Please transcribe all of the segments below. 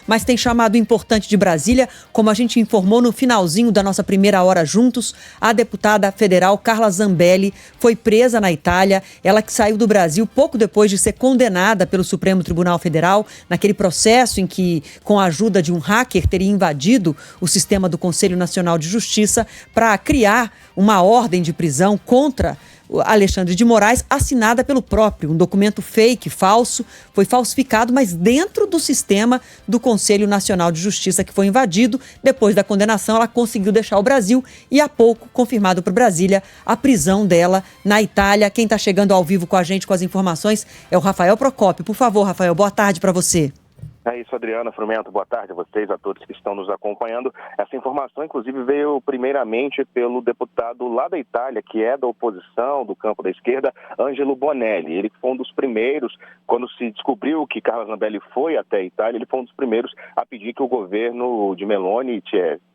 mas tem chamado importante de Brasília. Como a gente informou no finalzinho da nossa primeira hora juntos, a deputada federal Carla Zambelli foi presa na Itália. Ela que saiu do Brasil pouco depois de ser condenada pelo Supremo Tribunal Federal, naquele processo em que, com a ajuda de um hacker, teria invadido o sistema do Conselho Nacional de Justiça para criar uma ordem de prisão contra Alexandre de Moraes, assinada pelo próprio. Um documento fake, falso, foi falsificado, mas dentro do sistema do Conselho Nacional de Justiça, que foi invadido. Depois da condenação, ela conseguiu deixar o Brasil e, há pouco, confirmado por Brasília, a prisão dela na Itália. Quem está chegando ao vivo com a gente com as informações é o Rafael Procópio. Por favor, Rafael, boa tarde para você. É isso, Adriana Frumento, boa tarde a vocês, a todos que estão nos acompanhando. Essa informação, inclusive, veio primeiramente pelo deputado lá da Itália, que é da oposição, do campo da esquerda, Angelo Bonelli. Ele foi um dos primeiros, quando se descobriu que Carla Zambelli foi até a Itália, ele foi um dos primeiros a pedir que o governo de Meloni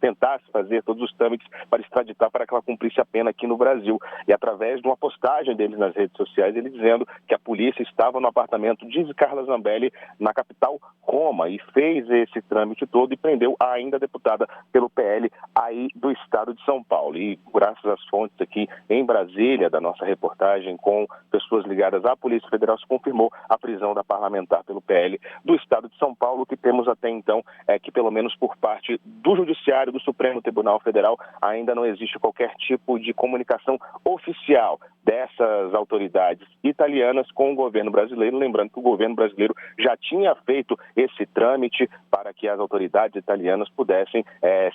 tentasse fazer todos os trâmites para extraditar, para que ela cumprisse a pena aqui no Brasil. E através de uma postagem dele nas redes sociais, ele dizendo que a polícia estava no apartamento de Carla Zambelli, na capital Roma, e fez esse trâmite todo e prendeu a ainda deputada pelo PL aí do estado de São Paulo. E graças às fontes aqui em Brasília, da nossa reportagem com pessoas ligadas à Polícia Federal, se confirmou a prisão da parlamentar pelo PL do estado de São Paulo. O que temos até então é que, pelo menos por parte do Judiciário do Supremo Tribunal Federal, ainda não existe qualquer tipo de comunicação oficial dessas autoridades italianas com o governo brasileiro. Lembrando que o governo brasileiro já tinha feito esse trâmite para que as autoridades italianas pudessem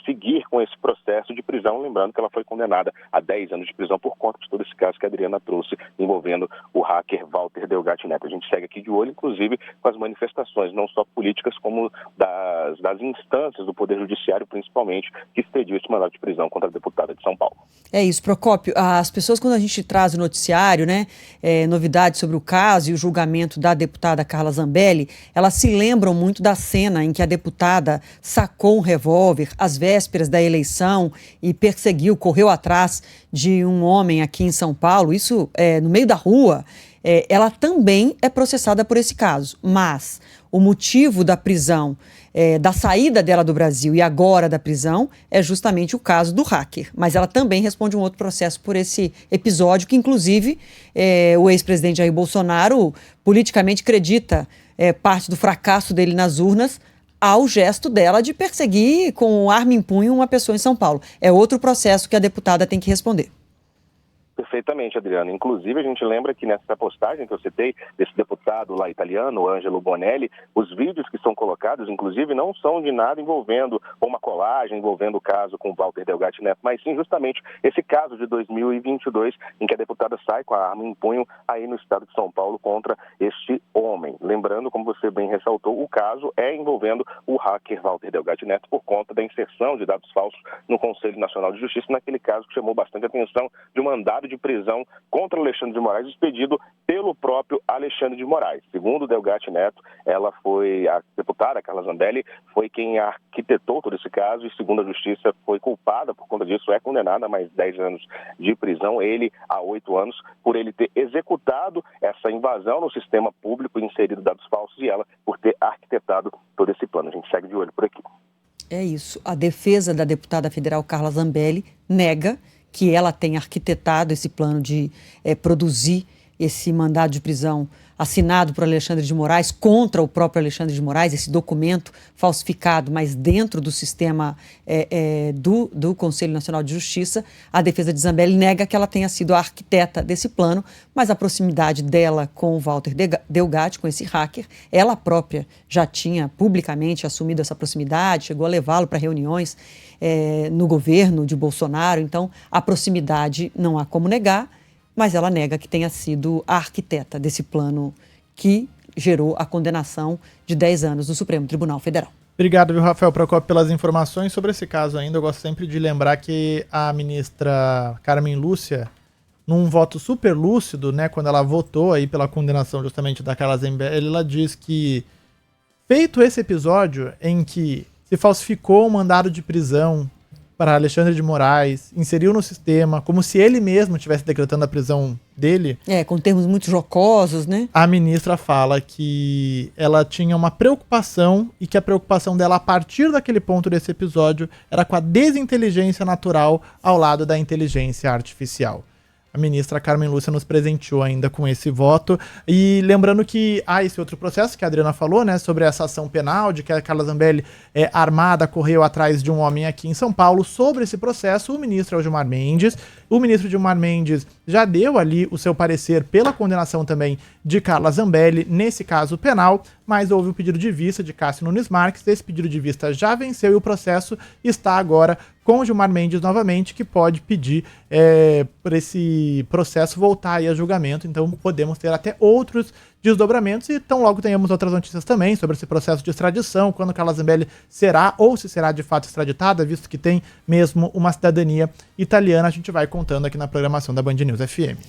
seguir com esse processo de prisão. Lembrando que ela foi condenada a 10 anos de prisão por conta de todo esse caso que a Adriana trouxe, envolvendo o hacker Walter Delgatti Neto. A gente segue aqui de olho, inclusive, com as manifestações, não só políticas, como das instâncias do Poder Judiciário, principalmente, que expediu esse mandado de prisão contra a deputada de São Paulo. É isso, Procópio. As pessoas, quando a gente traz o noticiário, novidades sobre o caso e o julgamento da deputada Carla Zambelli, elas se lembram muito da cena em que a deputada sacou um revólver às vésperas da eleição e correu atrás de um homem aqui em São Paulo, isso no meio da rua. Ela também é processada por esse caso, mas o motivo da prisão, da saída dela do Brasil e agora da prisão, é justamente o caso do hacker. Mas ela também responde um outro processo por esse episódio que, inclusive, o ex-presidente Jair Bolsonaro politicamente acredita parte do fracasso dele nas urnas ao gesto dela de perseguir com arma em punho uma pessoa em São Paulo. É outro processo que a deputada tem que responder. Perfeitamente, Adriana. Inclusive, a gente lembra que nessa postagem que eu citei, desse deputado lá italiano, Angelo Bonelli, os vídeos que são colocados, inclusive, não são de nada envolvendo uma colagem, envolvendo o caso com Walter Delgatti Neto, mas sim justamente esse caso de 2022, em que a deputada sai com a arma em punho aí no estado de São Paulo contra este homem. Lembrando, como você bem ressaltou, o caso é envolvendo o hacker Walter Delgatti Neto por conta da inserção de dados falsos no Conselho Nacional de Justiça, naquele caso que chamou bastante atenção de um mandado de prisão contra Alexandre de Moraes, expedido pelo próprio Alexandre de Moraes. Segundo Delgatti Neto, a deputada Carla Zambelli foi quem arquitetou todo esse caso e, segundo a Justiça, foi culpada por conta disso, é condenada a mais 10 anos de prisão, ele a 8 anos, por ele ter executado essa invasão no sistema público, inserido dados falsos, e ela por ter arquitetado todo esse plano. A gente segue de olho por aqui. É isso. A defesa da deputada federal Carla Zambelli nega que ela tenha arquitetado esse plano de produzir esse mandado de prisão assinado por Alexandre de Moraes contra o próprio Alexandre de Moraes, esse documento falsificado, mas dentro do sistema do Conselho Nacional de Justiça. A defesa de Zambelli nega que ela tenha sido a arquiteta desse plano, mas a proximidade dela com o Walter Delgatti, com esse hacker, ela própria já tinha publicamente assumido essa proximidade, chegou a levá-lo para reuniões no governo de Bolsonaro. Então, a proximidade não há como negar, mas ela nega que tenha sido a arquiteta desse plano que gerou a condenação de 10 anos do Supremo Tribunal Federal. Obrigado, viu, Rafael Procópio, pelas informações sobre esse caso ainda. Eu gosto sempre de lembrar que a ministra Carmen Lúcia, num voto super lúcido, quando ela votou aí pela condenação justamente da Carla Zambelli, ela diz que, feito esse episódio em que se falsificou um mandado de prisão para Alexandre de Moraes, inseriu no sistema, como se ele mesmo estivesse decretando a prisão dele. Com termos muito jocosos, né? A ministra fala que ela tinha uma preocupação e que a preocupação dela a partir daquele ponto desse episódio era com a desinteligência natural ao lado da inteligência artificial. A ministra Carmen Lúcia nos presenteou ainda com esse voto. E lembrando que há esse outro processo que a Adriana falou, né, sobre essa ação penal, de que a Carla Zambelli, armada, correu atrás de um homem aqui em São Paulo. Sobre esse processo, o ministro Gilmar Mendes. O ministro Gilmar Mendes já deu ali o seu parecer pela condenação também de Carla Zambelli, nesse caso penal, mas houve o pedido de vista de Cássio Nunes Marques. Esse pedido de vista já venceu e o processo está agora com o Gilmar Mendes novamente, que pode pedir por esse processo voltar aí a julgamento. Então podemos ter até outros desdobramentos e tão logo tenhamos outras notícias também sobre esse processo de extradição, quando Carla Zambelli será ou se será de fato extraditada, visto que tem mesmo uma cidadania italiana. A gente vai contando aqui na programação da Band News FM.